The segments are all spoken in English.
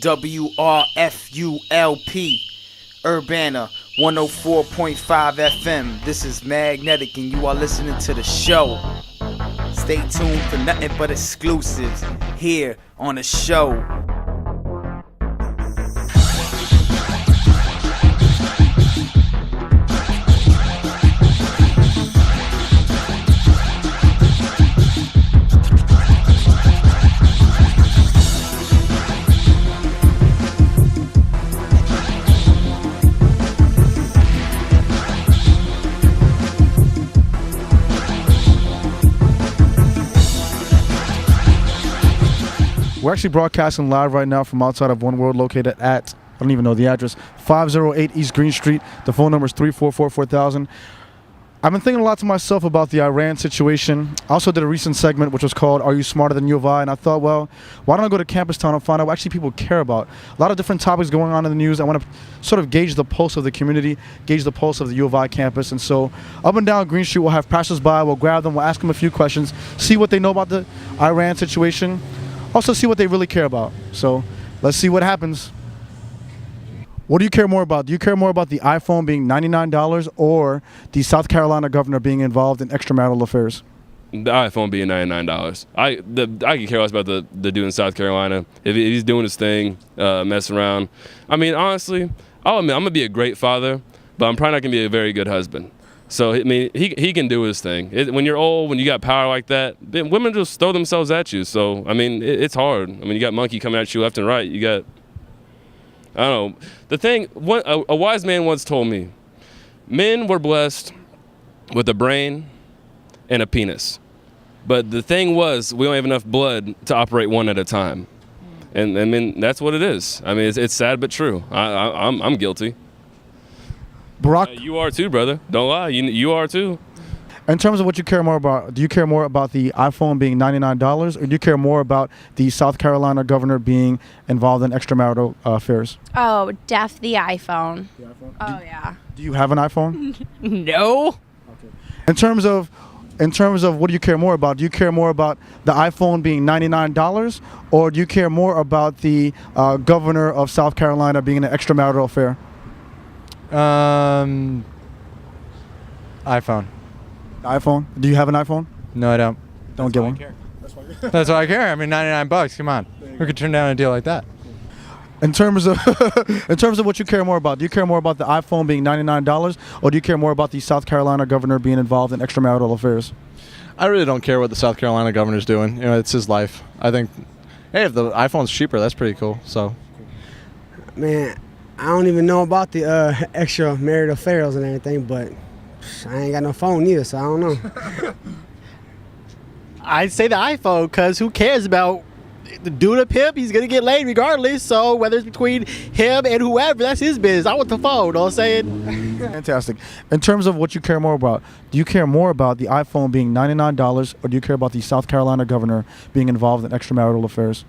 WRFULP, Urbana 104.5 FM. This is Magnetic, and you are listening to the show. Stay tuned for nothing but exclusives here on the show. We're actually broadcasting live right now from outside of One World, located at, I don't even know the address, 508 East Green Street. The phone number is 344-4000. I've been thinking a lot to myself about the Iran situation. I also did a recent segment which was called Are You Smarter Than U of I? And I thought, well, why don't I go to Campus Town and find out what actually people care about? A lot of different topics going on in the news. I want to sort of gauge the pulse of the community, gauge the pulse of the U of I campus. And so up and down Green Street, we'll have passersby, we'll grab them, we'll ask them a few questions, see what they know about the Iran situation. Also see what they really care about. So let's see what happens. What do you care more about? Do you care more about the iPhone being $99 or the South Carolina governor being involved in extramarital affairs? The iPhone being $99. I can care less about the dude in South Carolina. If he's doing his thing, messing around. I mean, honestly, I'll admit, I'm going to be a great father, but I'm probably not going to be a very good husband. So, I mean, he can do his thing. When you're old, when you got power like that, then women just throw themselves at you. So, I mean, it's hard. I mean, you got monkey coming at you left and right. You got, I don't know. The thing, a wise man once told me, men were blessed with a brain and a penis. But the thing was, we don't have enough blood to operate one at a time. And I mean, that's what it is. I mean, it's sad but true. I'm guilty. Barack, you are too, brother. Don't lie. You are too. In terms of what you care more about, do you care more about the iPhone being $99 or do you care more about the South Carolina governor being involved in extramarital affairs? Oh, the iPhone. The iPhone? Oh, yeah. Do you have an iPhone? No. Okay. In terms of what do you care more about? Do you care more about the iPhone being $99 or do you care more about the governor of South Carolina being in an extramarital affair? iPhone. iPhone? Do you have an iPhone? No, I don't. Don't get one. That's why I care. I mean, $99. Come on, who could turn down a deal like that? In terms of what you care more about, do you care more about the iPhone being $99 or do you care more about the South Carolina governor being involved in extramarital affairs? I really don't care what the South Carolina governor's doing. You know, it's his life. I think, hey, if the iPhone's cheaper, that's pretty cool. So, man, I don't even know about the extramarital affairs and everything, but I ain't got no phone either, so I don't know. I'd say the iPhone, because who cares about the dude up him? He's going to get laid regardless, so whether it's between him and whoever, that's his business. I want the phone, you know what I'm saying? Fantastic. In terms of what you care more about, do you care more about the iPhone being $99 or do you care about the South Carolina governor being involved in extramarital affairs?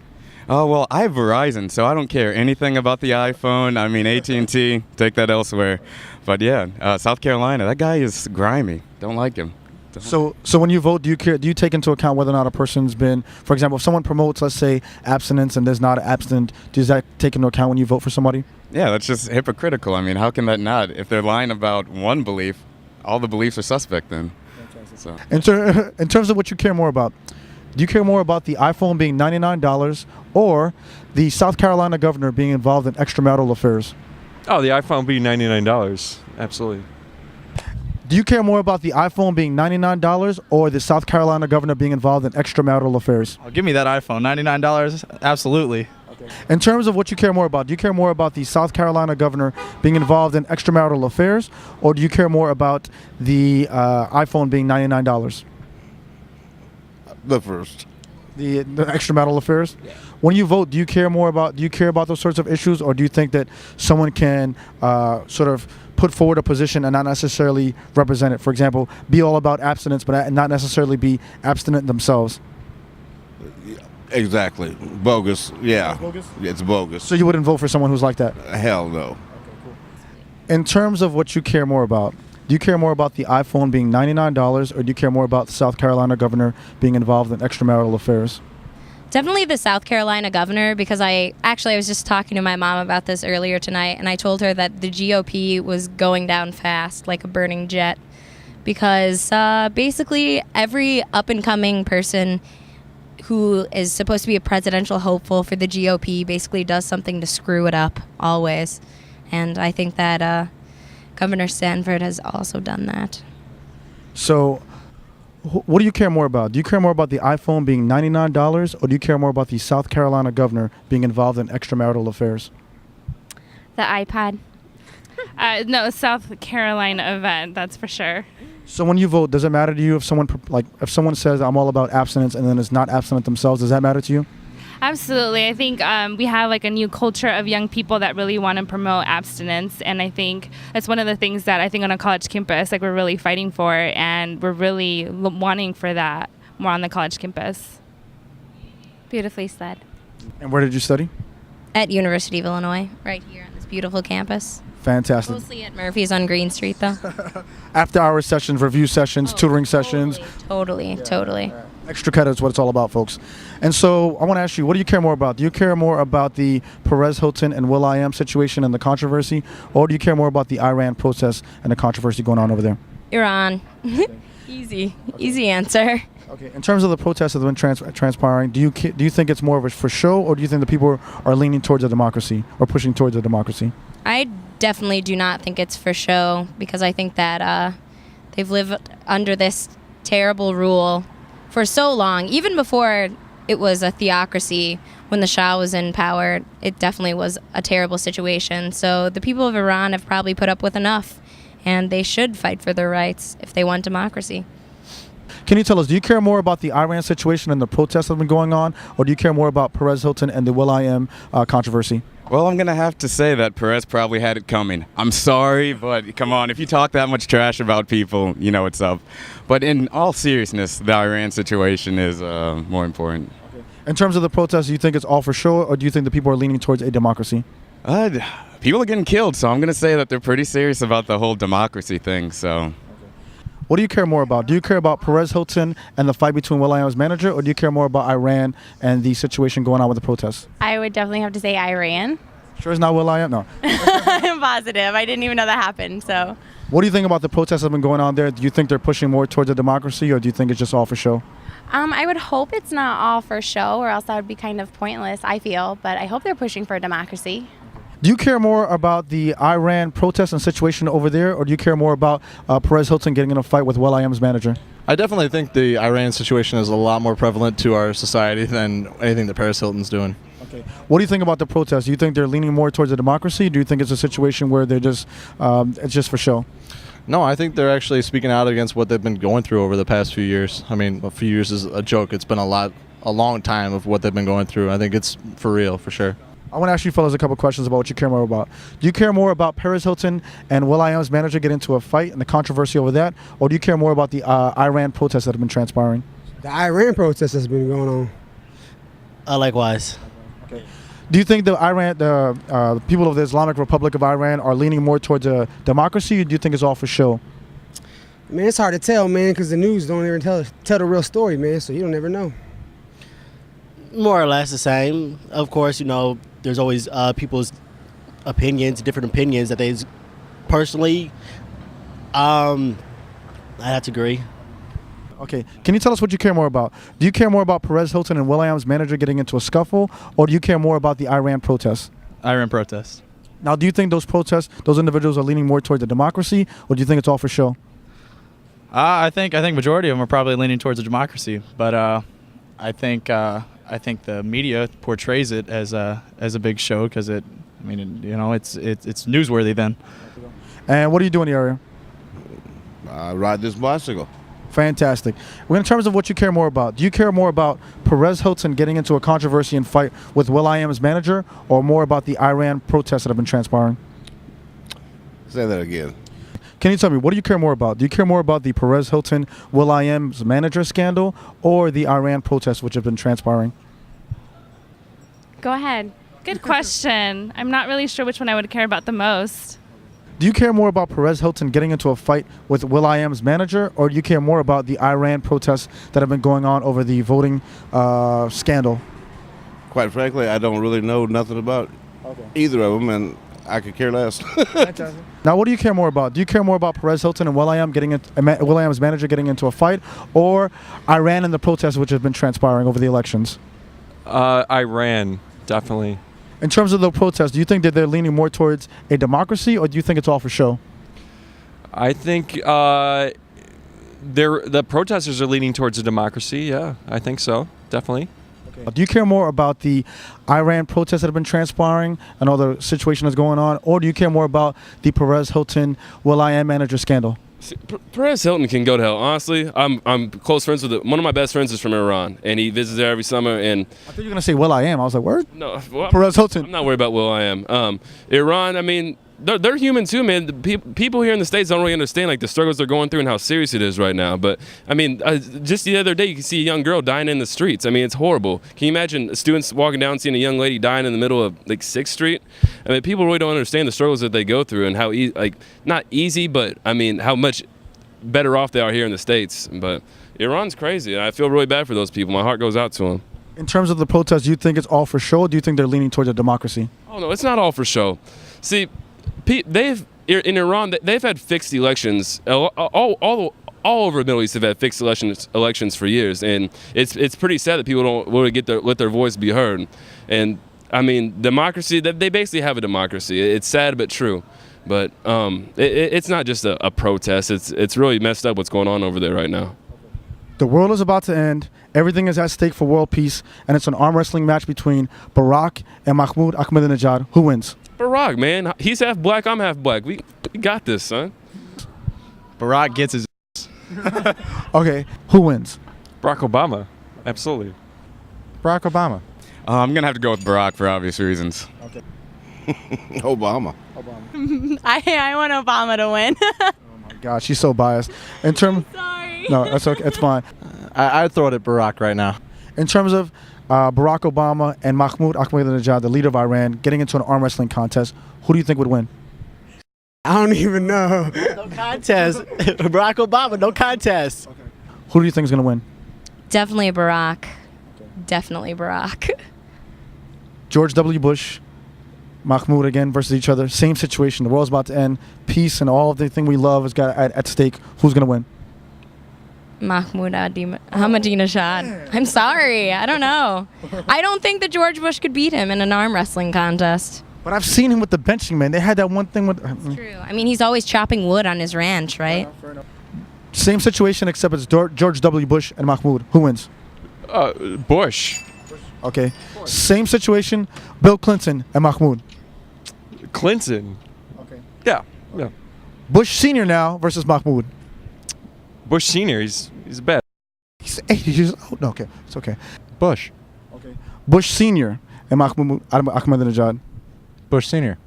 Oh, well, I have Verizon, so I don't care anything about the iPhone. I mean, AT&T, take that elsewhere. But yeah, South Carolina, that guy is grimy. Don't like him. So when you vote, do you take into account whether or not a person's been, for example, if someone promotes, let's say, abstinence and there's not abstinent, does that take into account when you vote for somebody? Yeah, that's just hypocritical. I mean, how can that not? If they're lying about one belief, all the beliefs are suspect then. So. In terms of what you care more about, do you care more about the iPhone being $99 or the South Carolina governor being involved in extramarital affairs? Oh, the iPhone being $99. Absolutely. Do you care more about the iPhone being $99 or the South Carolina governor being involved in extramarital affairs? Oh, give me that iPhone. $99? Absolutely. Okay. In terms of what you care more about, do you care more about the South Carolina governor being involved in extramarital affairs or do you care more about the iPhone being $99? The first. The extramarital affairs? Yeah. When you vote, do you care about those sorts of issues or do you think that someone can sort of put forward a position and not necessarily represent it? For example, be all about abstinence but not necessarily be abstinent themselves. Exactly. Bogus. Yeah. It's bogus? It's bogus. So you wouldn't vote for someone who's like that? Hell no. Okay, cool. In terms of what you care more about, do you care more about the iPhone being $99 or do you care more about the South Carolina governor being involved in extramarital affairs? Definitely the South Carolina governor, because I was just talking to my mom about this earlier tonight, and I told her that the GOP was going down fast like a burning jet, because basically every up-and-coming person who is supposed to be a presidential hopeful for the GOP basically does something to screw it up always. And I think that Governor Sanford has also done that. So what do you care more about? Do you care more about the iPhone being $99, or do you care more about the South Carolina governor being involved in extramarital affairs? The iPad. No, South Carolina event, that's for sure. So when you vote, does it matter to you if someone says I'm all about abstinence and then is not abstinent themselves? Does that matter to you? Absolutely. I think we have like a new culture of young people that really want to promote abstinence, and I think that's one of the things that I think on a college campus, like, we're really fighting for, and we're really wanting for that more on the college campus. Beautifully said. And where did you study? At University of Illinois, right here on this beautiful campus. Fantastic. Mostly at Murphy's on Green Street, though. After-hour sessions, review sessions, tutoring sessions. Totally. Extra credits, what it's all about, folks. And so I want to ask you, what do you care more about? Do you care more about the Perez Hilton and will.i.am situation and the controversy, or do you care more about the Iran protests and the controversy going on over there? Iran. Easy answer. Okay. In terms of the protests that have been transpiring, do you think it's more of a for show, or do you think the people are leaning towards a democracy or pushing towards a democracy? I definitely do not think it's for show, because I think that they've lived under this terrible rule for so long. Even before it was a theocracy, when the Shah was in power, it definitely was a terrible situation. So the people of Iran have probably put up with enough, and they should fight for their rights if they want democracy. Can you tell us, do you care more about the Iran situation and the protests that have been going on, or do you care more about Perez Hilton and the will.i.am controversy? Well, I'm going to have to say that Perez probably had it coming. I'm sorry, but come on, if you talk that much trash about people, you know what's up. But in all seriousness, the Iran situation is more important. Okay. In terms of the protests, do you think it's all for show, or do you think the people are leaning towards a democracy? People are getting killed, so I'm going to say that they're pretty serious about the whole democracy thing, so... What do you care more about? Do you care about Perez Hilton and the fight between will.i.am's manager, or do you care more about Iran and the situation going on with the protests? I would definitely have to say Iran. Sure it's not will.i.am? No. I'm positive. I didn't even know that happened, so. What do you think about the protests that have been going on there? Do you think they're pushing more towards a democracy, or do you think it's just all for show? I would hope it's not all for show, or else that would be kind of pointless, I feel. But I hope they're pushing for democracy. Do you care more about the Iran protests and situation over there, or do you care more about Perez Hilton getting in a fight with will.i.am's manager? I definitely think the Iran situation is a lot more prevalent to our society than anything that Perez Hilton's doing. Okay. What do you think about the protests? Do you think they're leaning more towards a democracy? Do you think it's a situation where they're just it's just for show? No, I think they're actually speaking out against what they've been going through over the past few years. I mean, a few years is a joke. It's been a long time of what they've been going through. I think it's for real, for sure. I want to ask you fellas a couple questions about what you care more about. Do you care more about Perez Hilton and will.i.am's manager get into a fight and the controversy over that, or do you care more about the Iran protests that have been transpiring? The Iran protests that's been going on. Likewise. Okay. Do you think the people of the Islamic Republic of Iran are leaning more towards a democracy, or do you think it's all for show? Man, it's hard to tell, man, because the news don't ever tell the real story, man, so you don't ever know. More or less the same. Of course, you know, there's always people's opinions, different opinions that they personally, I have to agree. Okay, can you tell us what you care more about? Do you care more about Perez Hilton and will.i.am's manager getting into a scuffle, or do you care more about the Iran protests? Iran protests. Now, do you think those protests, those individuals are leaning more towards a democracy, or do you think it's all for show? I think majority of them are probably leaning towards a democracy, but I think the media portrays it as a big show because it's newsworthy then. And what do you do in the area? I ride this bicycle. Fantastic. Well, in terms of what you care more about, do you care more about Perez Hilton getting into a controversy and fight with will.i.am's manager, or more about the Iran protests that have been transpiring? Say that again. Can you tell me, what do you care more about? Do you care more about the Perez Hilton will.i.am's manager scandal, or the Iran protests which have been transpiring? Go ahead. Good question. I'm not really sure which one I would care about the most. Do you care more about Perez Hilton getting into a fight with will.i.am's manager, or do you care more about the Iran protests that have been going on over the voting scandal? quite frankly, I don't really know nothing about either of them, and I could care less. Now, what do you care more about? Do you care more about Perez Hilton and Will.i.am's manager getting into a fight, or Iran and the protests which have been transpiring over the elections? Iran, definitely. In terms of the protests, do you think that they're leaning more towards a democracy, or do you think it's all for show? I think the protesters are leaning towards a democracy. Yeah, I think so. Definitely. Do you care more about the Iran protests that have been transpiring and all the situation that's going on, or do you care more about the Perez Hilton Will.i.am manager scandal? Perez Hilton can go to hell. Honestly, I'm close friends with one of my best friends is from Iran, and he visits there every summer. And I thought you were gonna say Will.i.am. I was like, word? No, well, Perez Hilton. I'm not worried about Will.i.am. Iran, I mean, they're human too, man. People here in the States don't really understand like the struggles they're going through and how serious it is right now. But I mean, just the other day, you can see a young girl dying in the streets. I mean, it's horrible. Can you imagine students walking down seeing a young lady dying in the middle of like 6th Street? I mean, people really don't understand the struggles that they go through and how not easy, but I mean, how much better off they are here in the States. But Iran's crazy, and I feel really bad for those people. My heart goes out to them. In terms of the protests, do you think it's all for show, or do you think they're leaning towards a democracy? Oh no, it's not all for show. See, in Iran, they've had fixed elections all over the Middle East. Have had fixed elections for years, and it's pretty sad that people don't really let their voice be heard. And I mean, democracy. They basically have a democracy. It's sad but true. But it's not just a protest. It's really messed up what's going on over there right now. The world is about to end. Everything is at stake for world peace, and it's an arm wrestling match between Barack and Mahmoud Ahmadinejad. Who wins? Barack, man. He's half black. I'm half black. We got this, son. Barack gets his. Okay, who wins? Barack Obama, absolutely. Barack Obama. I'm gonna have to go with Barack for obvious reasons. Okay. Obama. I want Obama to win. God, she's so biased. In terms, sorry. No, that's okay. It's fine. I'd throw it at Barack right now. In terms of Barack Obama and Mahmoud Ahmadinejad, the leader of Iran, getting into an arm wrestling contest, who do you think would win? I don't even know. No contest. Barack Obama, no contest. Okay. Who do you think is going to win? Definitely Barack. Definitely Barack. George W. Bush, Mahmoud again versus each other. Same situation. The world's about to end. Peace and all of the thing we love is got at stake. Who's going to win? Mahmoud Ahmadinejad. I'm sorry. I don't know. I don't think that George Bush could beat him in an arm wrestling contest. But I've seen him with the benching, man. They had that one thing with... It's true. I mean, he's always chopping wood on his ranch, right? Fair enough. Same situation, except it's George W. Bush and Mahmoud. Who wins? Bush. Okay. Same situation, Bill Clinton and Mahmoud. Clinton. Okay. Yeah. Bush Sr. now versus Mahmoud. Bush Sr. He's bad. He's 80 years old. No, okay. It's okay. Bush. Okay. Bush Sr. and Mahmoud Ahmadinejad. Bush Sr.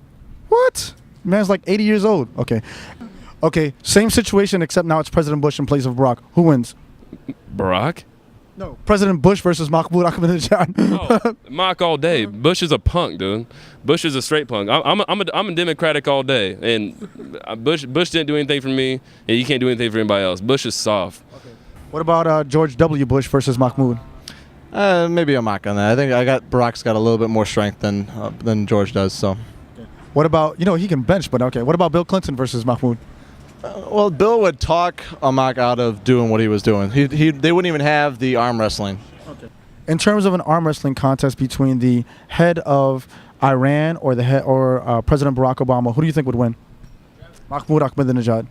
What? Man's like 80 years old. Okay. Okay. Same situation, except now it's President Bush in place of Barack. Who wins? Barack? No. President Bush versus Mahmoud Ahmadinejad. Oh, mock all day. Bush is a punk, dude. Bush is a straight punk. I'm a Democratic all day, and Bush didn't do anything for me, and you can't do anything for anybody else. Bush is soft. Okay. What about George W. Bush versus Mahmoud? Maybe a mock on that. I think Barack's got a little bit more strength than George does. So. Okay. What about he can bench, but okay. What about Bill Clinton versus Mahmoud? Well, Bill would talk a mock out of doing what he was doing. They wouldn't even have the arm wrestling. Okay. In terms of an arm wrestling contest between the head of Iran or President Barack Obama, who do you think would win? Mahmoud Ahmadinejad.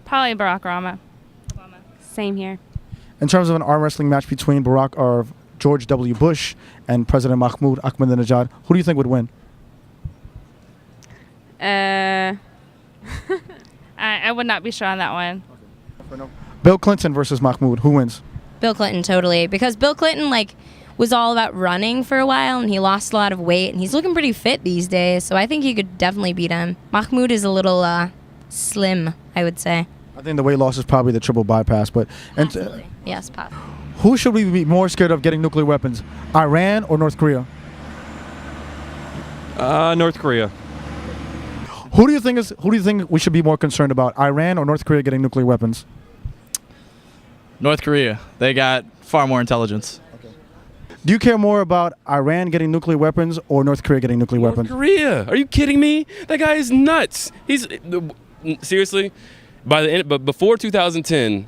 Probably Barack Obama. Same here. In terms of an arm wrestling match between George W. Bush and President Mahmoud Ahmadinejad, who do you think would win? I would not be sure on that one. Bill Clinton versus Mahmoud. Who wins? Bill Clinton, totally. Because Bill Clinton, was all about running for a while, and he lost a lot of weight, and he's looking pretty fit these days, so I think he could definitely beat him. Mahmoud is a little slim, I would say. I think the weight loss is probably the triple bypass, but... Absolutely. Yes, possibly. Who should we be more scared of getting nuclear weapons? Iran or North Korea? North Korea. Who do you think we should be more concerned about? Iran or North Korea getting nuclear weapons? North Korea. They got far more intelligence. Okay. Do you care more about Iran getting nuclear weapons or North Korea getting nuclear weapons? Korea? Are you kidding me? That guy is nuts. He's seriously. But before 2010,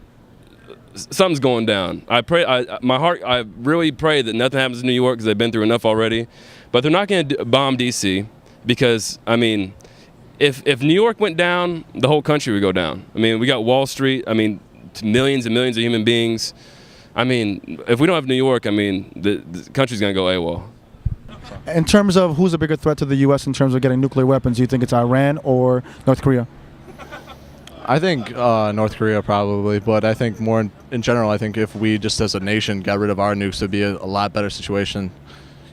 something's going down. I really pray that nothing happens in New York because they've been through enough already. But they're not going to bomb D.C. because, I mean, if New York went down, the whole country would go down. I mean, we got Wall Street. I mean, millions and millions of human beings. I mean, if we don't have New York, I mean, the country's going to go AWOL. In terms of who's a bigger threat to the U.S. in terms of getting nuclear weapons, do you think it's Iran or North Korea? I think North Korea probably, but I think more in general, I think if we just as a nation got rid of our nukes, it'd be a lot better situation.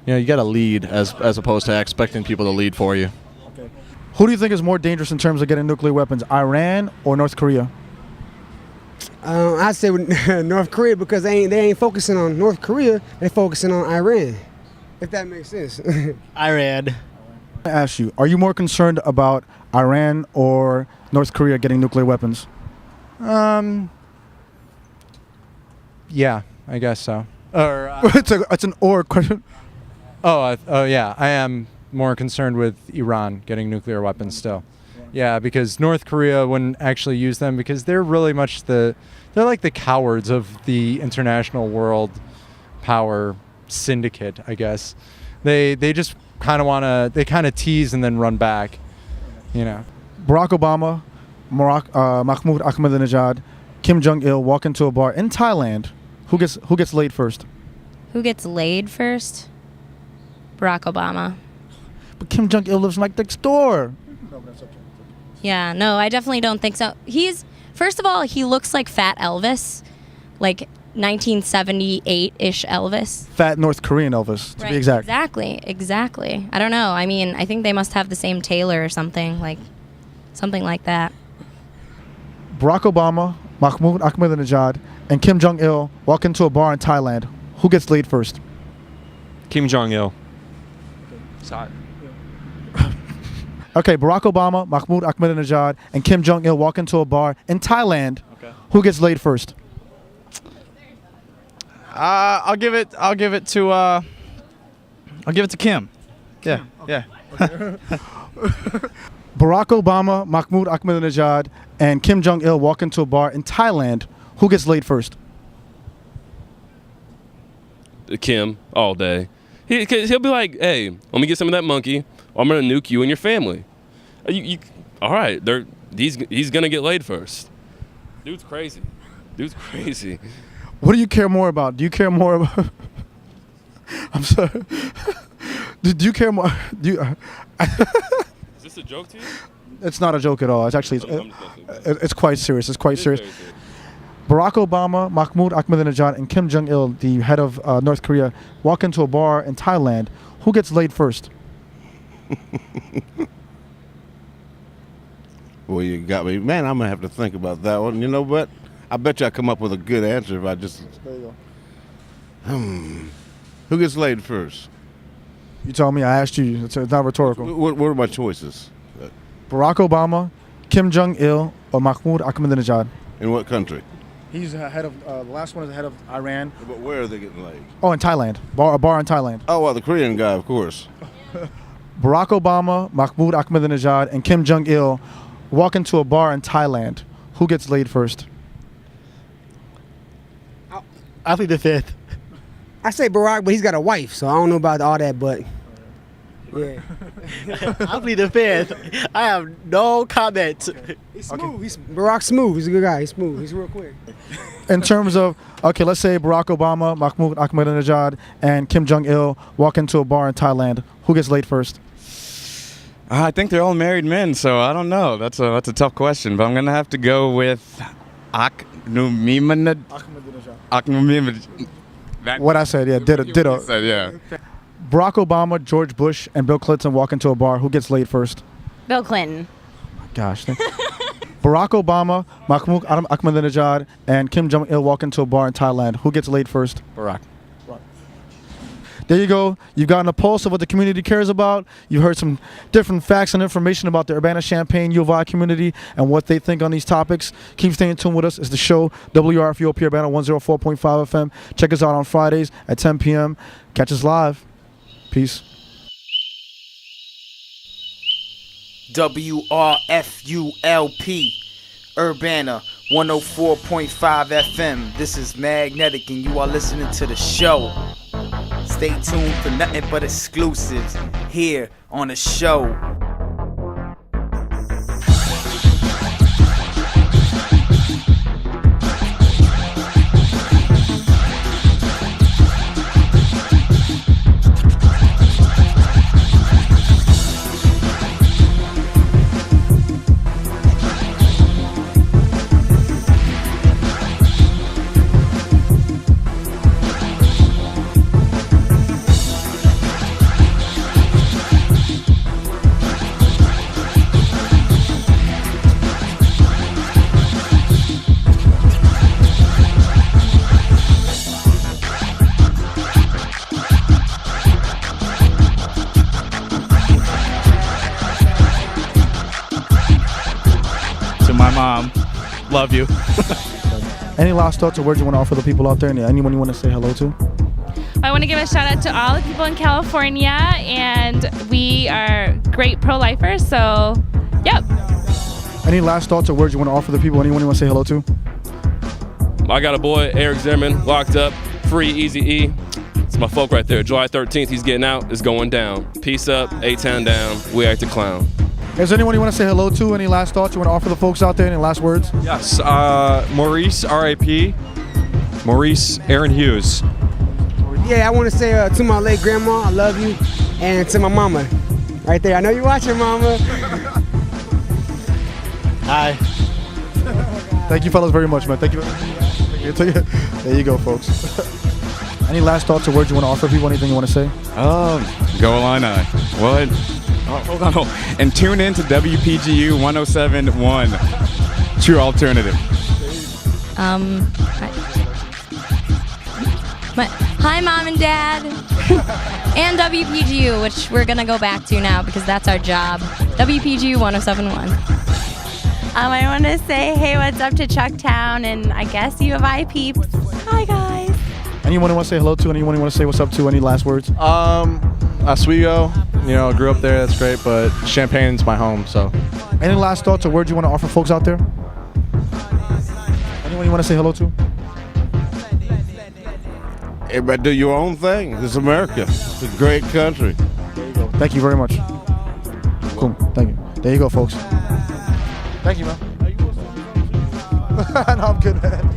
You know, you got to lead as opposed to expecting people to lead for you. Okay. Who do you think is more dangerous in terms of getting nuclear weapons, Iran or North Korea? I'd say North Korea because they ain't focusing on North Korea. They're focusing on Iran, if that makes sense. Iran. I ask you, are you more concerned about Iran or North Korea getting nuclear weapons? Yeah, I guess so. Or it's an or question. Oh yeah, I am more concerned with Iran getting nuclear weapons still. Yeah, because North Korea wouldn't actually use them because they're really much they're like the cowards of the international world power syndicate, I guess. They just kind of tease and then run back, you know. Barack Obama, Mahmoud Ahmadinejad, Kim Jong-il walk into a bar in Thailand. Who gets laid first? Who gets laid first? Barack Obama. But Kim Jong-il lives like next door. Yeah, no, I definitely don't think so. First of all, he looks like Fat Elvis, like 1978-ish Elvis. Fat North Korean Elvis, to be exact. Exactly. I don't know. I mean, I think they must have the same tailor or something like that. Barack Obama, Mahmoud Ahmadinejad, and Kim Jong-il walk into a bar in Thailand. Who gets laid first? Kim Jong-il. Sorry. Okay, Barack Obama, Mahmoud Ahmadinejad, and Kim Jong-il walk into a bar in Thailand. Okay. Who gets laid first? I'll give it to Kim. Yeah. Yeah. Barack Obama, Mahmoud Ahmadinejad, and Kim Jong-il walk into a bar in Thailand. Who gets laid first? Kim, all day. He'll be like, hey, let me get some of that monkey, or I'm going to nuke you and your family. All right, he's going to get laid first. Dude's crazy. What do you care more about? Do you care more about... I'm sorry. Do you care more... Is this a joke to you? It's not a joke at all. It's actually... It's quite serious. It's quite serious. Barack Obama, Mahmoud Ahmadinejad, and Kim Jong-il, the head of North Korea, walk into a bar in Thailand. Who gets laid first? Well, you got me. Man, I'm going to have to think about that one. You know what? I bet you I come up with a good answer if I just... There you go. Who gets laid first? You told me. I asked you. It's not rhetorical. What are my choices? Barack Obama, Kim Jong-il, or Mahmoud Ahmadinejad. In what country? He's the head of... the last one is the head of Iran. But where are they getting laid? Oh, in Thailand. A bar in Thailand. Oh, well, the Korean guy, of course. Barack Obama, Mahmoud Ahmadinejad, and Kim Jong-il walk into a bar in Thailand. Who gets laid first? I'll plead the fifth. I say Barack, but he's got a wife, so I don't know about all that, but yeah. I'll plead the fifth. I have no comment. Okay. He's smooth. Barack's smooth. He's a good guy. He's smooth. He's real quick. In terms of, okay, let's say Barack Obama, Mahmoud Ahmadinejad, and Kim Jong-il walk into a bar in Thailand. Who gets laid first? I think they're all married men, so I don't know. That's a tough question, but I'm gonna have to go with Ahmadinejad. What I said, yeah, ditto. Said, yeah. Barack Obama, George Bush, and Bill Clinton walk into a bar. Who gets laid first? Bill Clinton. Gosh. Barack Obama, Mahmoud Ahmadinejad, and Kim Jong-il walk into a bar in Thailand. Who gets laid first? Barack. There you go. You've gotten a pulse of what the community cares about. You've heard some different facts and information about the Urbana-Champaign U of I community and what they think on these topics. Keep staying tuned with us. It's the show, WRFU up here, Urbana 104.5 FM. Check us out on Fridays at 10 p.m. Catch us live. Peace. WRFULP, Urbana 104.5 FM. This is Magnetic, and you are listening to the show. Stay tuned for nothing but exclusives here on the show. My mom, love you. Any last thoughts or words you want to offer the people out there? And anyone you want to say hello to? I want to give a shout out to all the people in California, and we are great pro-lifers, so yep. Any last thoughts or words you want to offer the people? Anyone you want to say hello to? I got a boy, Eric Zimmerman, locked up, free, Easy E. It's my folk right there. July 13th, he's getting out. It's going down. Peace up, A-Town down. We act the clown. Is there anyone you want to say hello to? Any last thoughts you want to offer the folks out there? Any last words? Yes, Maurice, R.I.P. Maurice Aaron Hughes. Yeah, I want to say to my late grandma, I love you, and to my mama, right there. I know you're watching, mama. Hi. Thank you, fellas, very much, man. Thank you. There you go, folks. Any last thoughts or words you want to offer people? Anything you want to say? Go Illini. What? Oh, hold on. And tune in to WPGU 107.1. True alternative. Hi, Mom and Dad. And WPGU, which we're going to go back to now because that's our job. WPGU 107.1. I want to say, hey, what's up to Chucktown and I guess U of I peeps. Hi, guys. Anyone you want to say hello to? Anyone you want to say what's up to? Any last words? Oswego, grew up there, that's great, but Champaign's my home, so. Any last thoughts or words you want to offer folks out there? Anyone you want to say hello to? Everybody do your own thing. It's America. It's a great country. There you go. Thank you very much. Cool. Thank you. There you go, folks. Thank you, man. No, I'm good, man.